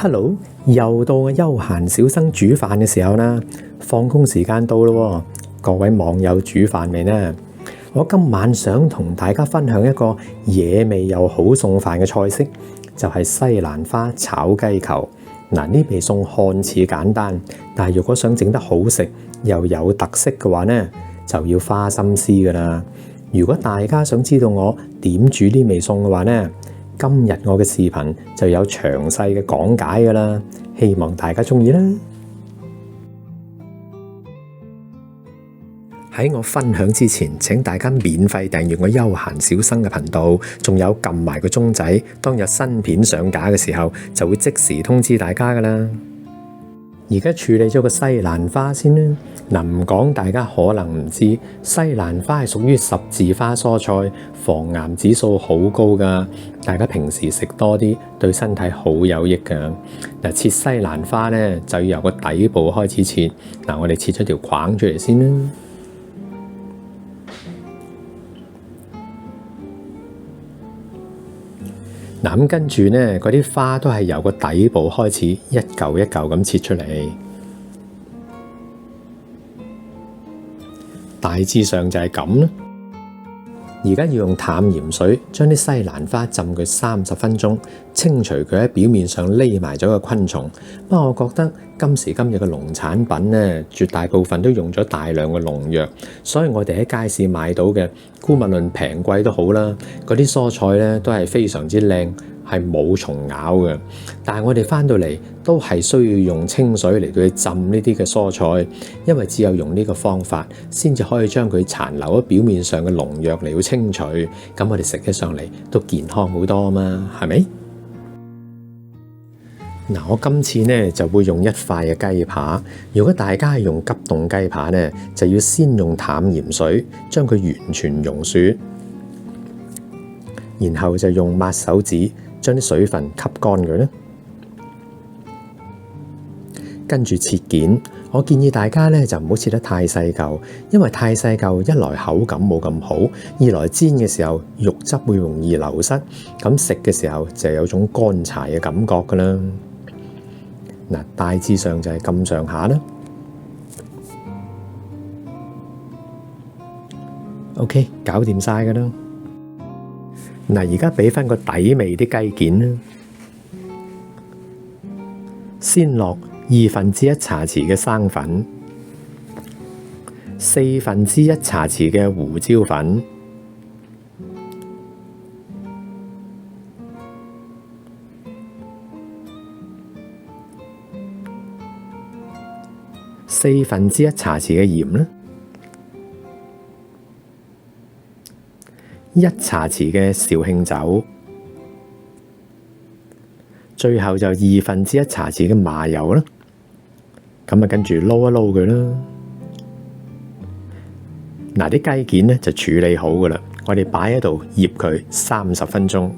Hello，又到我休閒小生煮飯嘅時候啦，放工時間到咯，各位網友煮飯未呢？我今晚想同大家分享一個野味又好餸飯嘅菜式，就係西蘭花炒雞球。嗱，呢味餸看似簡單，但係如果想整得好食又有特色嘅話呢，就要花心思噶啦。如果大家想知道我點煮呢味餸嘅話呢，今日我嘅視頻就有詳細嘅講解噶啦，希望大家中意啦。喺我分享之前，請大家免費訂閱我休閒小生嘅頻道，仲有撳埋個鐘仔，當有新片上架嘅時候，就會即時通知大家噶啦。而家處理咗個西蘭花先啦。嗱，唔講大家可能唔知，西蘭花係屬於十字花蔬菜，防癌指數好高噶。大家平時食多啲，對身體好有益噶。嗱，切西蘭花咧就要由個底部開始切。嗱，我哋切咗條框出嚟先啦。嗱，咁跟住咧，嗰啲花都係由個底部開始，一嚿一嚿咁切出嚟。大致上就係咁啦。而家要用淡鹽水將啲西蘭花浸佢30分鐘，清除佢喺表面上匿埋咗嘅昆蟲。不過我覺得今時今日嘅農產品咧，絕大部分都用咗大量嘅農藥，所以我哋喺街市買到嘅，無論平貴都好啦，嗰啲蔬菜咧都係非常之靚，係冇蟲咬嘅。但係我哋翻到嚟都係需要用清水嚟到去浸呢啲嘅蔬菜，因為只有用呢個方法，先至可以將佢殘留喺表面上嘅農藥嚟到清除。咁我哋食起上嚟都健康好多啊嘛，係咪？嗱，我今次呢就會用一塊嘅雞扒。如果大家係用急凍雞扒呢，就要先用淡鹽水將佢完全溶雪，然後就用抹手指將啲水分吸乾佢啦。跟住切件，我建議大家咧就唔好切得太細嚿，因為太細嚿一來口感冇咁好，二來煎嘅時候肉汁會容易流失，咁食嘅時候就有種乾柴嘅感覺噶啦。嗱，大致上就係咁上下啦。OK， 搞掂晒噶啦。嗱，而家俾翻個底味啲雞件啦，先落1/2茶匙嘅生粉，1/4茶匙嘅胡椒粉，1/4茶匙嘅鹽啦，1茶匙嘅紹興酒，最後就1/2茶匙嘅麻油啦。咁啊，跟住撈一撈佢啦。嗱，啲雞件咧就處理好噶啦，我哋擺喺度醃佢30分鐘。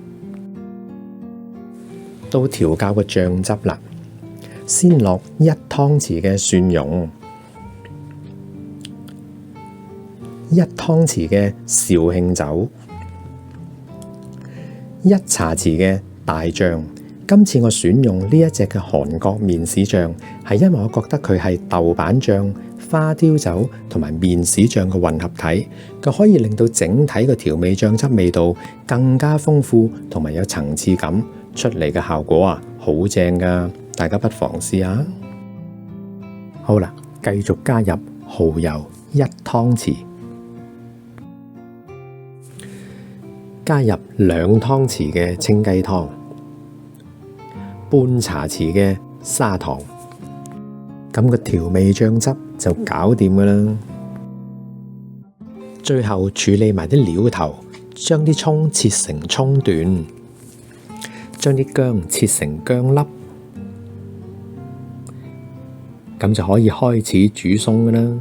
到調校個醬汁啦，先落1湯匙嘅蒜蓉，1湯匙嘅紹興酒，1茶匙嘅大醬。今次我選用呢一隻嘅韓國麵豉醬，係因為我覺得佢係豆瓣醬、花雕酒同埋麵豉醬嘅混合體，佢可以令到整體嘅調味醬汁味道更加豐富同埋有層次感，出嚟嘅效果啊好正噶，大家不妨試下。好啦，繼續加入蠔油1湯匙，加入2湯匙嘅清雞湯，半茶匙嘅砂糖，咁個調味醬汁就搞掂噶啦。最後處理埋啲料頭，將啲蔥切成蔥段，將啲薑切成薑粒，咁就可以開始煮餸噶啦。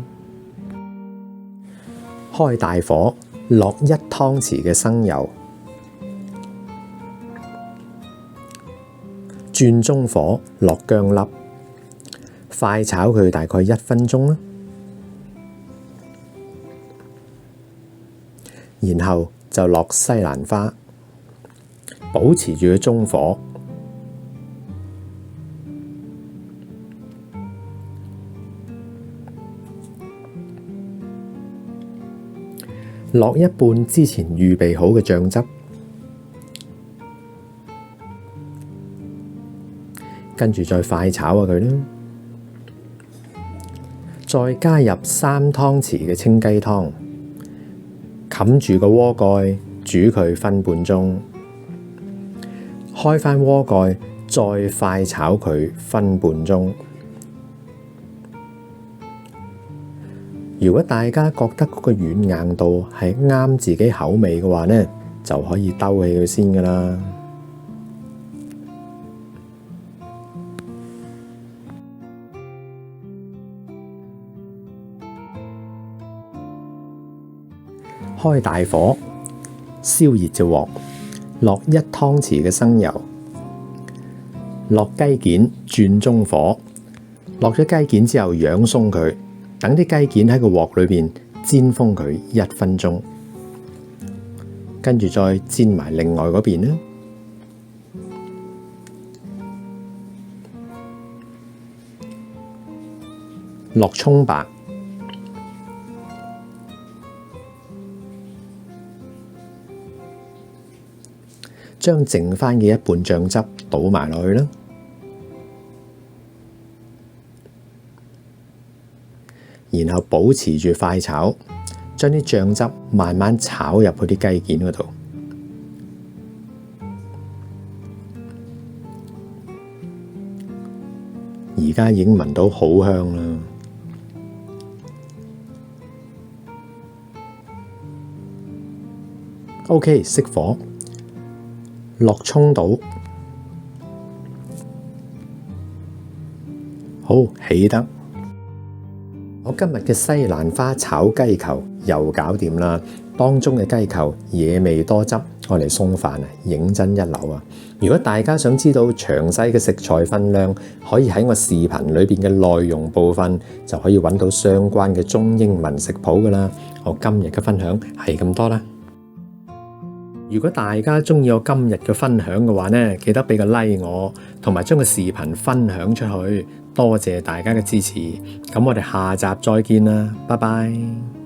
開大火，落1湯匙嘅生油，轉中火落薑粒，快炒佢大概1分鐘啦。然後就落西蘭花，保持住個中火，落一半之前預備好嘅醬汁，跟住再快炒下佢啦。再加入3湯匙嘅清雞湯，冚住個鍋蓋煮佢分半鐘，開返鍋蓋再快炒佢分半鐘。如果大家覺得嗰個軟硬度係啱自己口味嘅話呢，就可以兜起佢先㗎喇。開大火，燒熱隻鑊，落1湯匙嘅生油，落雞件，轉中火，落咗雞件之後養鬆佢，等啲雞件喺個鑊裏邊煎封佢1分鐘，跟住再煎埋另外嗰邊啦。落葱白，將剩返嘅一半醬汁倒埋落去啦，然後保持住快炒，將啲醬汁慢慢炒入去啲雞件嗰度。而家已經聞到好香啦。OK， 熄火。落葱到，好起得。我今日嘅西蘭花炒雞球又搞掂啦，當中嘅雞球野味多汁，我嚟餸飯啊，認真一流啊！如果大家想知道詳細嘅食材分量，可以喺我視頻裏邊嘅內容部分就可以揾到相關嘅中英文食譜噶啦。我今日嘅分享係咁多啦。如果大家鍾意我今日嘅分享嘅話呢，記得俾個 like 我，同埋將個視頻分享出去。多謝大家嘅支持，咁我哋下集再見啦，拜拜。